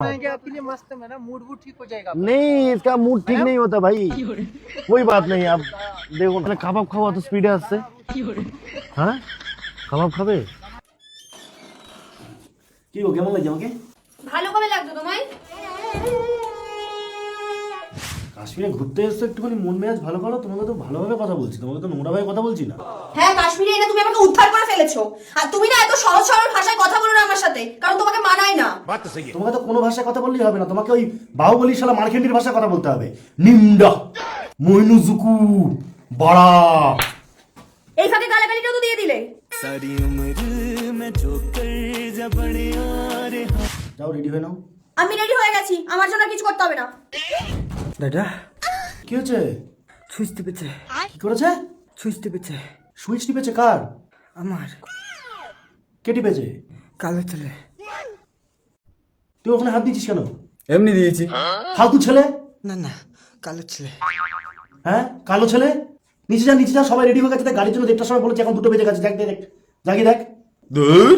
आपके लिए मस्त है ना, मूड वूड ठीक हो जाएगा। नहीं इसका मूड ठीक नहीं होता भाई, कोई बात नहीं। आप देखो ना, কাবাব খাওয়া তো স্পিডে আসছে। হ্যাঁ কাবাব খাবে? কি গো, কেমন লাগছে আমাকে? ভালো কবে লাগতো তোমায়? কাশ্মীরে ঘুরতে এসছো, একটুখানি মন মেজাজ ভালো করো। তোমাকে তো ভালোভাবে কথা বলছি, তোমাকে তো নোংরা ভাবে কথা বলছি না। হ্যাঁ, কাশ্মীরে এনে তুমি আমাকে উদ্ধার করে ফেলেছো। আর তুমি না এত সহজ সরল ভাষায় কথা বলো না আমার সাথে, কারণ তোমাকে মানায় না। তোমাকে তো কোনো ভাষায় কথা বললেই হবে না, তোমাকে ওই বাহুবলী শালা মারখেন্ডির ভাষায় কথা বলতে হবে। নিমডা মইনুজুকু বড়া। এই ফাঁকে গালাগালিটাও তো দিয়ে দিলে। सारी उम्र में जो कर जब बड़े यार যাও রেডি হয়ে নাও। আমি রেডি হয়ে গেছি, আমার জন্য আর কিছু করতে হবে না। দাদা কি হয়েছে? সুইচ টিপেছে। কি করেছে? সুইচ টিপেছে। সুইচ টিপেছে? কার? আমার। কে টিপেছে? কালো ছেলে। তুই ওখানে হাত দিয়েছিস কেন? এমনি দিয়েছি। ফালতু ছেলে। না না, কালো ছেলে। হ্যাঁ কালো ছেলে। নিচে যা, নিচে যা, সবাই রেডি হয়ে গেছে। দেখ গাড়ির জন্য দেড়টার সময় বলেছে, এখন 2টো বেজে গেছে। দেখ দেখ জাগি দেখ। দূর।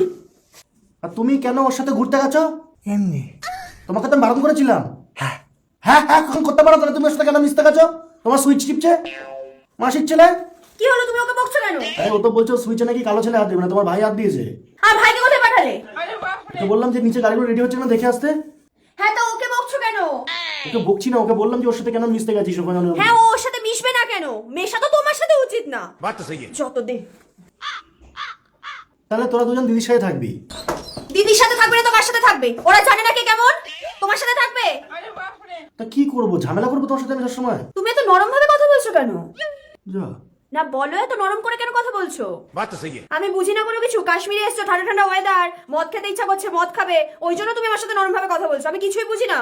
আর তুমি কেন ওর সাথে ঘুরতে গেছো? এমনি। তোমাকে তো আমি বারণ করেছিলাম। হ্যাঁ হ্যাঁ হ্যাঁ কখন করতে পারো, তাহলে তুমি ওর সাথে কেন মিশতে গেছো? তোমার সুইচ টিপছে মাসির ছেলে। কি হলো, তুমি ওকে বকছো কেন? আরে ও তো বলছো সুইচে নাকি কালো ছেলে হাত দেবে না, তোমার ভাই হাত দিয়েছে। আর ভাইকে কোথায় পাঠালে? তো বললাম যে নিচে গাড়িগুলো রেডি হচ্ছে না, দেখে আসতে। হ্যাঁ, তো ওকে বকছো কেন? ওকে বকছি না, ওকে বললাম যে ওর সাথে কেন মিশতে গেছিস ওখানে। হ্যাঁ, ও ওর সাথে মিশবে না কেন? মেশা তো তোমার সাথে উচিত না। যত দে। তাহলে তোরা দুজন দিদির সাথে থাকবি। দিদির সাথে থাকবে না তো কার সাথে থাকবে? ওরা জানে না কে কেমন। তোমার সাথে থাকবে। তা কি করবো, ঝামেলা করবো তোমার সাথে আমি সব সময়? তুমি এত নরম ভাবে কথা বলছো কেন? যা না বলো, এত নরম করে কেন কথা বলছো? আমি বুঝি না কোনো কিছু। কাশ্মীরে এসছো, ঠান্ডা ঠান্ডা ওয়েদার, মদ খেতে ইচ্ছা করছে, মদ খাবে, ওই জন্য তুমি আমার সাথে নরম ভাবে কথা বলছো। আমি কিছুই বুঝি না।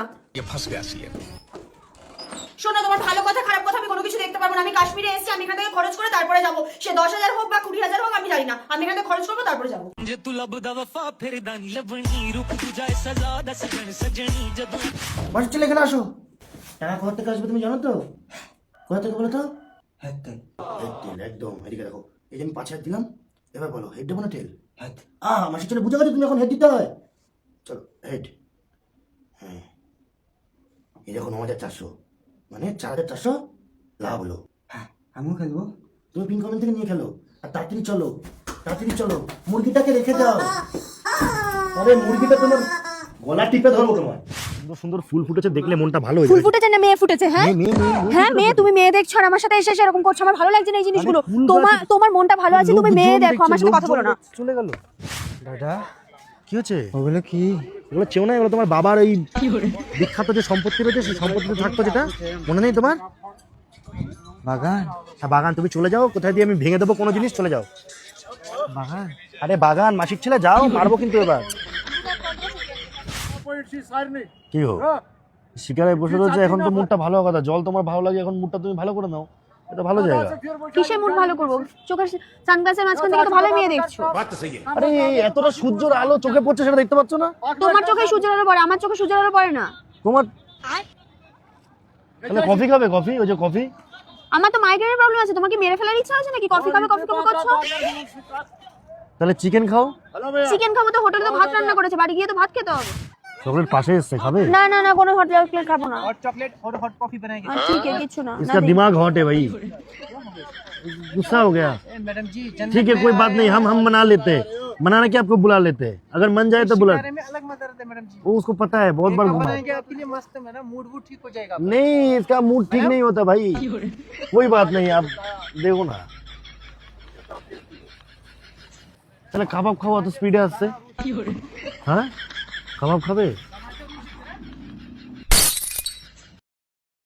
শোনো, তোমার ভালো কথা খারাপ কথা আমি কোনো কিছু দেখতে পারবো না। আমি কাশ্মীরে এসেছি, আমি এখান থেকে খরচ করে তারপরে যাবো। সে 10,000 হোক বা 20,000 হোক আমি জানি না, আমি এখান থেকে খরচ করবো তারপরে যাবো। जे तू लभदा वफा फिर दानी लभनी रुक तू जाए सजा दा सजन सजनी जदों মাসির ছেলে এখানে আসো। টাকা কোথা থেকে আসবে তুমি জানো তো? কোথা থেকে বলো তো? হাত দেন। হেড টেল, একদম এদিকে দেখো। এই যে আমি 5,000 দিলাম, এবার বলো হেড দেবো না টেল? হাত। মাসির ছেলে বুঝে গেছো তুমি, এখন হেড দিতে হয়। চলো হেড। হ্যাঁ এই দেখো 9,400, মানে 4,400 লাভ হলো। হ্যাঁ আমিও খেলবো। তুমি পিন কমেন্ট থেকে নিয়ে খেলো। আর তাড়াতাড়ি চলো, তাড়াতাড়ি চলো। মুরগিটাকে রেখে দাও। আরে মুরগিটা তোমার গলা টিপে ধরবো তোমার। সুন্দর সুন্দর ফুল ফুটেছে, দেখলে মনটা ভালো হয়ে ফুল যায়। ফুটেছে না মেয়ে ফুটেছে? হ্যাঁ হ্যাঁ, মেয়ে। তুমি মেয়ে দেখছো আর আমার সাথে এসে এরকম করছো, আমার ভালো লাগছে না এই জিনিসগুলো। তোমার মনটা ভালো আছে, তুমি মেয়ে দেখো, আমার সাথে কথা বলো না। চলে গেল। দাদা কি হচ্ছে? ওগুলো কি? এগুলো চেও না, এগুলো তোমার বাবার ওই বিখ্যাত যে সম্পত্তি রয়েছে, সেই সম্পত্তিতে থাকতো, যেটা মনে নেই তোমার? বাগান। হ্যাঁ বাগান। তুমি চলে যাও, কোথায় দিয়ে আমি ভেঙে দেবো কোনো জিনিস, চলে যাও। বাগান। আরে বাগান, মাসির ছেলে যাও, মারবো কিন্তু এবার। কি হো শিকারে বসে রয়েছে, এখন তো মুডটা ভালো কথা। জল তোমার ভালো লাগে, এখন মুডটা তুমি ভালো করে নাও, এটা ভালো জায়গা। কিসে মুড ভালো করবো? চোখের সানগ্লাসের মাঝখান থেকে তো ভালো মেয়ে দেখছো। আরে এতটা সূর্যের আলো চোখে পড়ছে, সেটা দেখতে পাচ্ছ না? তোমার চোখে সূর্যের আলো পড়ে, আমার চোখে সূর্যের আলো পড়ে না। তোমার তাহলে কফি খাবে? কফি, ওই যে কফি। আমার তো মাইগ্রেনের প্রবলেম আছে, তোমার কি মেরে ফেলার ইচ্ছা আছে নাকি? কফি খাবে কফি খাবে করছো। তাহলে চিকেন খাও। চিকেন খাবো তো হোটেলে তো ভাত রান্না করেছে, বাড়ি গিয়ে তো ভাত খেতে হবে। চকলেট পাশে এসছে, খাবে? না না না, কোনো হট চকলেট খাবো না। हॉट चॉकलेट और हॉट कॉफी बनाएंगे। ঠিক আছে, কিছু না। इसका दिमाग हॉट है भाई, गुस्सा हो गया। मैडम जी ठीक है कोई बात नहीं, हम मना लेते हैं। मनाना क्या, आपको बुला लेते हैं, अगर मन जाए तो बुला। में अलग मजा रहता है मैडम जी। वो उसको पता है, बहुत बार घुमा है। बनाएंगे आपके लिए मस्त है ना, मूड वूड ठीक हो जाएगा। नहीं इसका मूड ठीक नहीं होता भाई, कोई बात नहीं। आप देखो ना, তাহলে কাবাব খাওয়া তো স্পিডে আসছে। হ্যাঁ কাবাব খাবে?